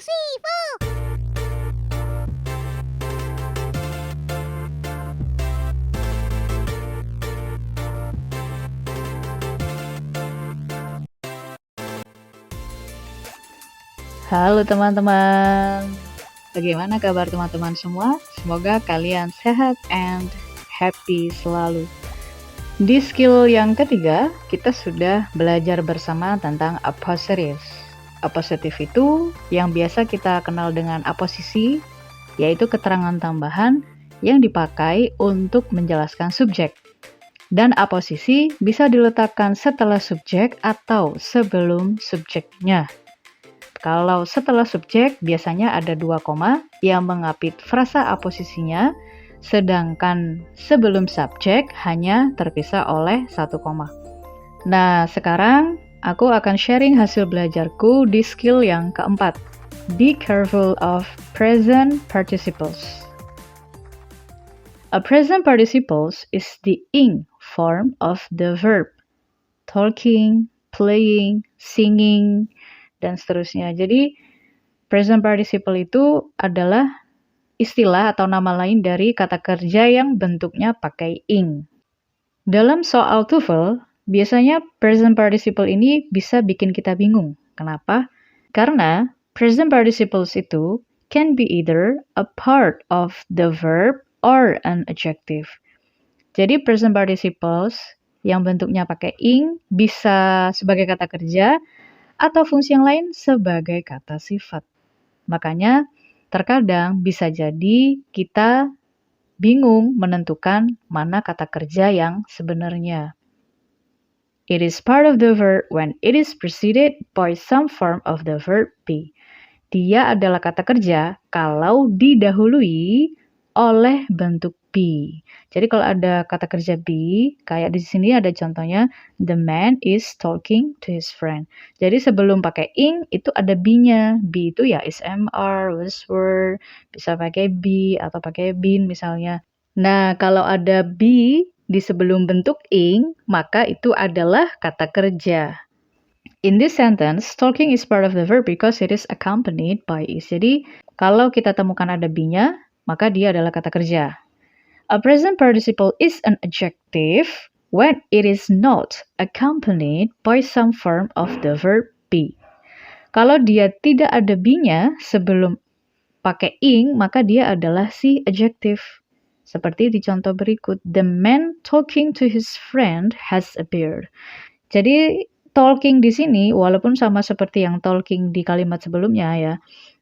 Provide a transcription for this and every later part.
three, four. Halo teman-teman, bagaimana kabar teman-teman semua? Semoga kalian sehat and happy selalu. Di skill yang ketiga, kita sudah belajar bersama tentang appositive. Appositive itu yang biasa kita kenal dengan aposisi, yaitu keterangan tambahan yang dipakai untuk menjelaskan subjek. Dan aposisi bisa diletakkan setelah subjek atau sebelum subjeknya. Kalau setelah subjek, biasanya ada 2 koma yang mengapit frasa aposisinya, sedangkan sebelum subjek hanya terpisah oleh 1 koma. Nah, sekarang aku akan sharing hasil belajarku di skill yang keempat. Be careful of present participles. A present participles is the ing form of the verb. Talking, playing, singing, dan seterusnya. Jadi, present participle itu adalah istilah atau nama lain dari kata kerja yang bentuknya pakai ing. Dalam soal TOEFL, biasanya present participle ini bisa bikin kita bingung. Kenapa? Karena present participles itu can be either a part of the verb or an adjective. Jadi present participles yang bentuknya pakai ing bisa sebagai kata kerja atau fungsi yang lain sebagai kata sifat. Makanya terkadang bisa jadi kita bingung menentukan mana kata kerja yang sebenarnya. It is part of the verb when it is preceded by some form of the verb be. Dia adalah kata kerja kalau didahului oleh bentuk be. Jadi kalau ada kata kerja be, kayak di sini ada contohnya, the man is talking to his friend. Jadi sebelum pakai ing, itu ada be-nya. Be itu ya is mr, was were, bisa pakai be atau pakai been misalnya. Nah, kalau ada be di sebelum bentuk ing, maka itu adalah kata kerja. In this sentence, talking is part of the verb because it is accompanied by is. Jadi, kalau kita temukan ada be-nya, maka dia adalah kata kerja. A present participle is an adjective when it is not accompanied by some form of the verb be. Kalau dia tidak ada be-nya sebelum pakai ing, maka dia adalah si adjective. Seperti di contoh berikut, the man talking to his friend has a beard. Jadi, talking di sini, walaupun sama seperti yang talking di kalimat sebelumnya ya,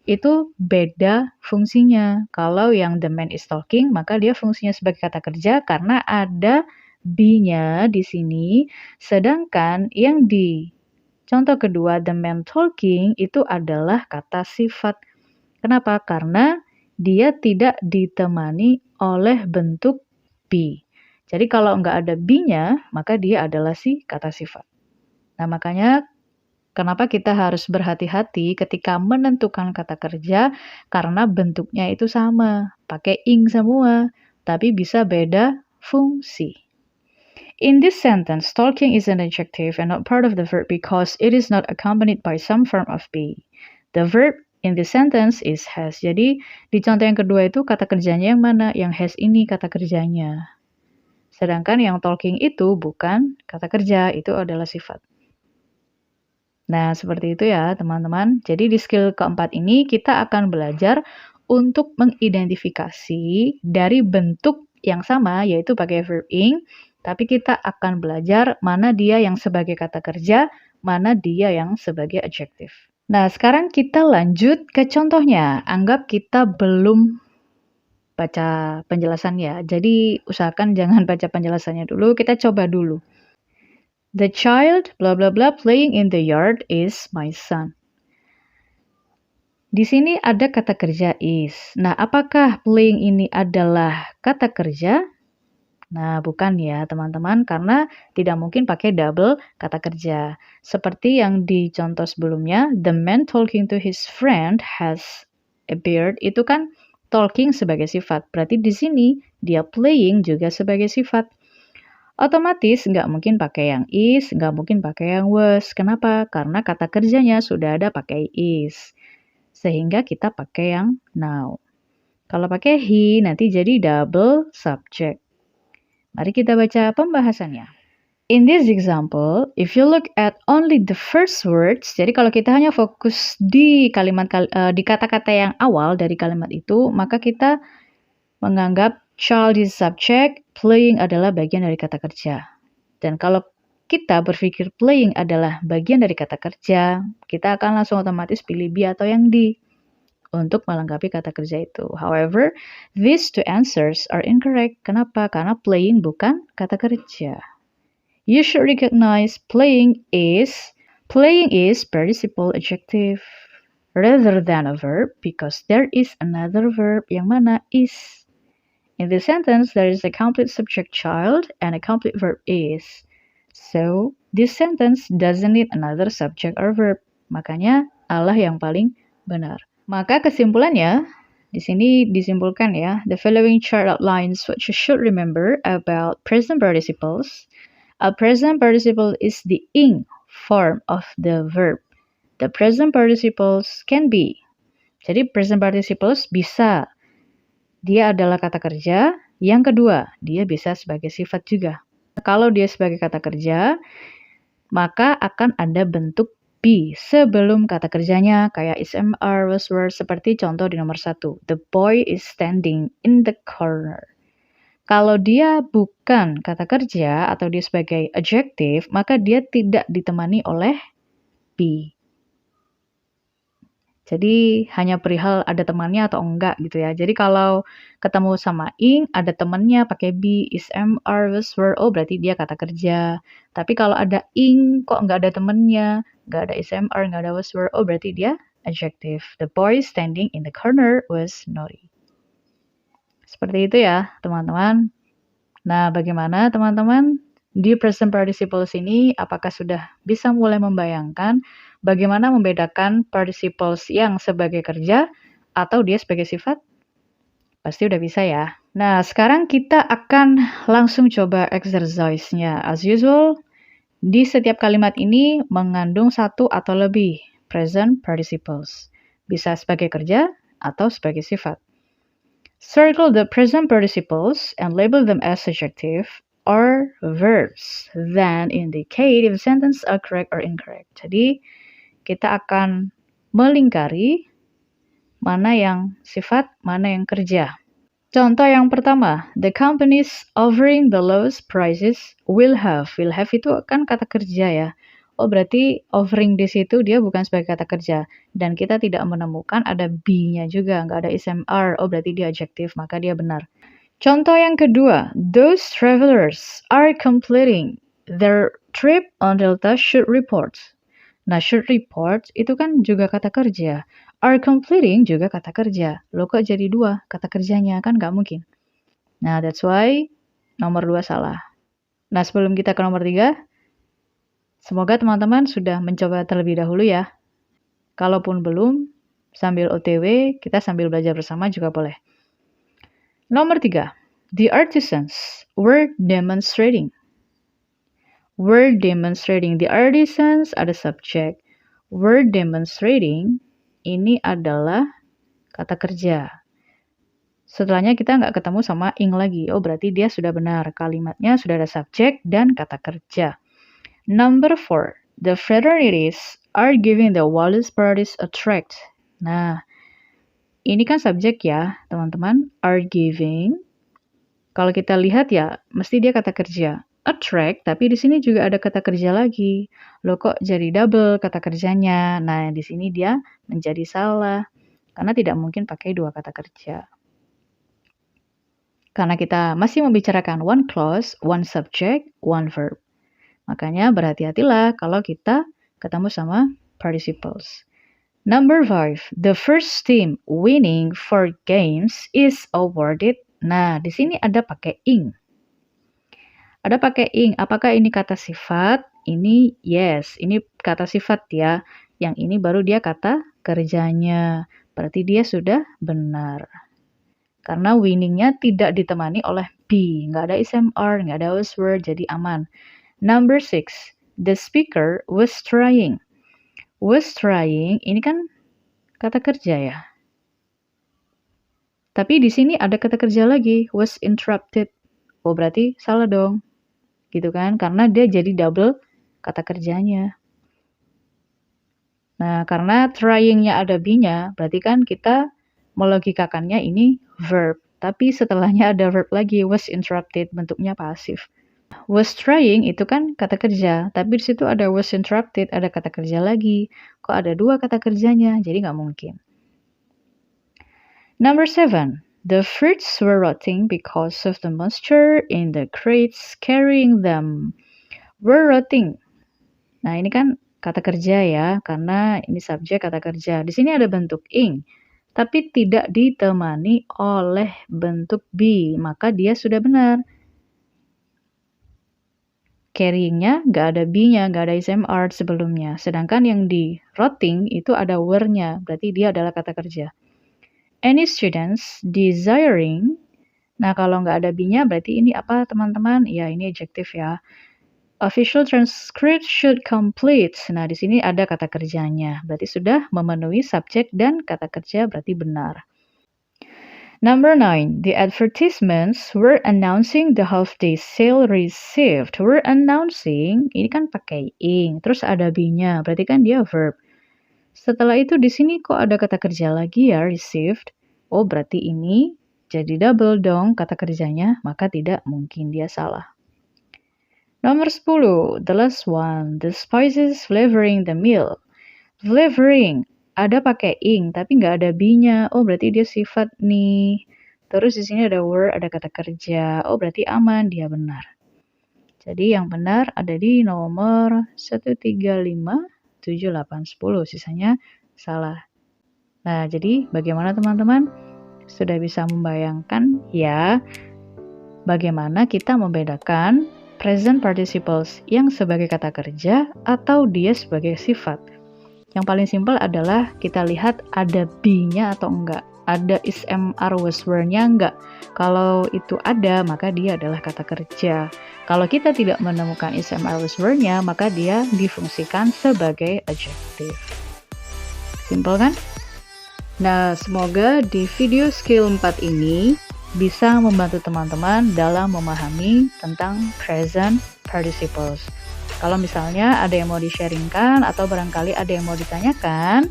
itu beda fungsinya. Kalau yang the man is talking, maka dia fungsinya sebagai kata kerja karena ada be-nya di sini. Sedangkan yang di contoh kedua, the man talking, itu adalah kata sifat. Kenapa? Karena dia tidak ditemani oleh bentuk be. Jadi kalau nggak ada be-nya, maka dia adalah si kata sifat. Nah, makanya kenapa kita harus berhati-hati ketika menentukan kata kerja, karena bentuknya itu sama, pakai ing semua, tapi bisa beda fungsi. In this sentence, talking is an adjective and not part of the verb because it is not accompanied by some form of be. The verb in this sentence is has. Jadi, di contoh yang kedua itu kata kerjanya yang mana? Yang has ini kata kerjanya. Sedangkan yang talking itu bukan kata kerja, itu adalah sifat. Nah, seperti itu ya teman-teman. Jadi di skill keempat ini kita akan belajar untuk mengidentifikasi dari bentuk yang sama, yaitu pakai verb ing, tapi kita akan belajar mana dia yang sebagai kata kerja, mana dia yang sebagai adjective. Nah, sekarang kita lanjut ke contohnya. Anggap kita belum baca penjelasannya. Jadi usahakan jangan baca penjelasannya dulu, kita coba dulu. The child blah blah blah playing in the yard is my son. Di sini ada kata kerja is. Nah, apakah playing ini adalah kata kerja? Nah, bukan ya teman-teman, karena tidak mungkin pakai double kata kerja. Seperti yang di contoh sebelumnya, the man talking to his friend has a beard, itu kan talking sebagai sifat. Berarti di sini dia playing juga sebagai sifat. Otomatis nggak mungkin pakai yang is, nggak mungkin pakai yang was. Kenapa? Karena kata kerjanya sudah ada pakai is. sehingga kita pakai yang now. Kalau pakai he, nanti jadi double subject. Mari kita baca pembahasannya. In this example, if you look at only the first words, jadi kalau kita hanya fokus di di kata-kata yang awal dari kalimat itu, maka kita menganggap child is subject, playing adalah bagian dari kata kerja. Dan kalau kita berpikir playing adalah bagian dari kata kerja, kita akan langsung otomatis pilih be atau yang di untuk melengkapi kata kerja itu. However, these two answers are incorrect. Kenapa? Karena playing bukan kata kerja. You should recognize playing is participle adjective rather than a verb because there is another verb yang mana is. In this sentence, there is a complete subject child and a complete verb is. So, this sentence doesn't need another subject or verb. Makanya, Allah yang paling benar. Maka kesimpulannya, di sini disimpulkan ya, the following chart outlines what you should remember about present participles. A present participle is the ing form of the verb. The present participles can be. Jadi present participles bisa. Dia adalah kata kerja. Yang kedua, dia bisa sebagai sifat juga. Kalau dia sebagai kata kerja, maka akan ada bentuk be sebelum kata kerjanya, kayak SMR, was were, seperti contoh di nomor 1. The boy is standing in the corner. Kalau dia bukan kata kerja atau dia sebagai adjective, maka dia tidak ditemani oleh be. Jadi hanya perihal ada temannya atau enggak gitu ya. Jadi kalau ketemu sama ing, ada temannya pakai be, is, am, are, was, were, oh berarti dia kata kerja. Tapi kalau ada ing, kok enggak ada temannya, enggak ada is, am, are, enggak ada was, were, oh berarti dia adjective. The boy standing in the corner was naughty. Seperti itu ya teman-teman. Nah bagaimana teman-teman? Di present participles ini apakah sudah bisa mulai membayangkan bagaimana membedakan participles yang sebagai kerja atau dia sebagai sifat? Pasti udah bisa ya. Nah, sekarang kita akan langsung coba exercise-nya. As usual, di setiap kalimat ini mengandung satu atau lebih present participles. Bisa sebagai kerja atau sebagai sifat. Circle the present participles and label them as adjective or verbs, then indicate if sentence are correct or incorrect. Jadi, kita akan melingkari mana yang sifat, mana yang kerja. Contoh yang pertama, the companies offering the lowest prices will have. Will have itu kan kata kerja ya. Oh, berarti offering di situ dia bukan sebagai kata kerja. Dan kita tidak menemukan ada be-nya juga, nggak ada SMR. Oh, berarti dia adjective, maka dia benar. Contoh yang kedua, those travelers are completing their trip on Delta should report. Nah, should report itu kan juga kata kerja. Are completing juga kata kerja. Loh kok jadi dua kata kerjanya? Kan nggak mungkin. Nah, that's why nomor 2 salah. Nah, sebelum kita ke nomor 3, semoga teman-teman sudah mencoba terlebih dahulu ya. Kalaupun belum, sambil OTW, kita sambil belajar bersama juga boleh. Nomor 3, the artisans were demonstrating. Were demonstrating. The artisans ada subjek. Were demonstrating ini adalah kata kerja. Setelahnya kita nggak ketemu sama ing lagi. Oh berarti dia sudah benar. Kalimatnya sudah ada subjek dan kata kerja. Number 4, the fraternities are giving the wildest parties a tract. Nah, ini kan subjek ya, teman-teman. Are giving. Kalau kita lihat ya, mesti dia kata kerja. Attract, tapi di sini juga ada kata kerja lagi. Loh kok jadi double kata kerjanya? Nah, di sini dia menjadi salah. Karena tidak mungkin pakai dua kata kerja. Karena kita masih membicarakan one clause, one subject, one verb. Makanya berhati-hatilah kalau kita ketemu sama participles. Number 5, the first team winning 4 games is awarded. Nah, di sini ada pakai ing. Ada pakai ing. Apakah ini kata sifat? Ini yes, ini kata sifat ya. Yang ini baru dia kata kerjanya. Berarti dia sudah benar. Karena winningnya tidak ditemani oleh be. Nggak ada SMR, nggak ada was were, jadi aman. Number 6, the speaker was trying. Was trying, ini kan kata kerja ya. Tapi di sini ada kata kerja lagi, was interrupted. Oh, berarti salah dong. Gitu kan? Karena dia jadi double kata kerjanya. Nah, karena trying-nya ada be-nya, berarti kan kita melogikakannya ini verb. Tapi setelahnya ada verb lagi, was interrupted, bentuknya pasif. Was trying itu kan kata kerja, tapi di situ ada was interrupted, ada kata kerja lagi. Kok ada dua kata kerjanya? Jadi nggak mungkin. Number 7. The fruits were rotting because of the moisture in the crates carrying them. Were rotting. Nah, ini kan kata kerja ya, karena ini subjek kata kerja. Di sini ada bentuk ing, tapi tidak ditemani oleh bentuk be, maka dia sudah benar. Carrying-nya nggak ada be-nya, nggak ada SMR sebelumnya. Sedangkan yang di rotting itu ada were-nya, berarti dia adalah kata kerja. Any students desiring, nah kalau nggak ada be-nya berarti ini apa teman-teman? Ya ini adjektif ya. Official transcript should complete. Nah di sini ada kata kerjanya, berarti sudah memenuhi subjek dan kata kerja berarti benar. Number 9, the advertisements were announcing the half-day sale received. Were announcing, ini kan pakai ing, terus ada be-nya, berarti kan dia verb. Setelah itu di sini kok ada kata kerja lagi ya, received. Oh, berarti ini jadi double dong kata kerjanya, maka tidak mungkin dia salah. Nomor 10, the last one, the spices flavoring the meal. Flavoring, ada pakai ing, tapi nggak ada be-nya. Oh, berarti dia sifat nih. Terus di sini ada were, ada kata kerja. Oh, berarti aman, dia benar. Jadi yang benar ada di nomor 1, 3, 5, 7, 8, 10. Sisanya salah. Nah, jadi bagaimana teman-teman? Sudah bisa membayangkan ya bagaimana kita membedakan present participles yang sebagai kata kerja atau dia sebagai sifat. Yang paling simpel adalah kita lihat ada be-nya atau enggak. Ada is, am, are, was, were-nya enggak. Kalau itu ada, maka dia adalah kata kerja. Kalau kita tidak menemukan is, am, are, was, were-nya, maka dia difungsikan sebagai adjective. Simpel kan? Nah, semoga di video skill 4 ini bisa membantu teman-teman dalam memahami tentang present participles. Kalau misalnya ada yang mau di-sharingkan atau barangkali ada yang mau ditanyakan,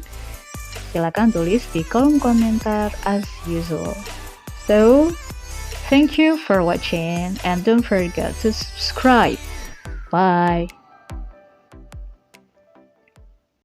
silakan tulis di kolom komentar as usual. So, thank you for watching and don't forget to subscribe. Bye!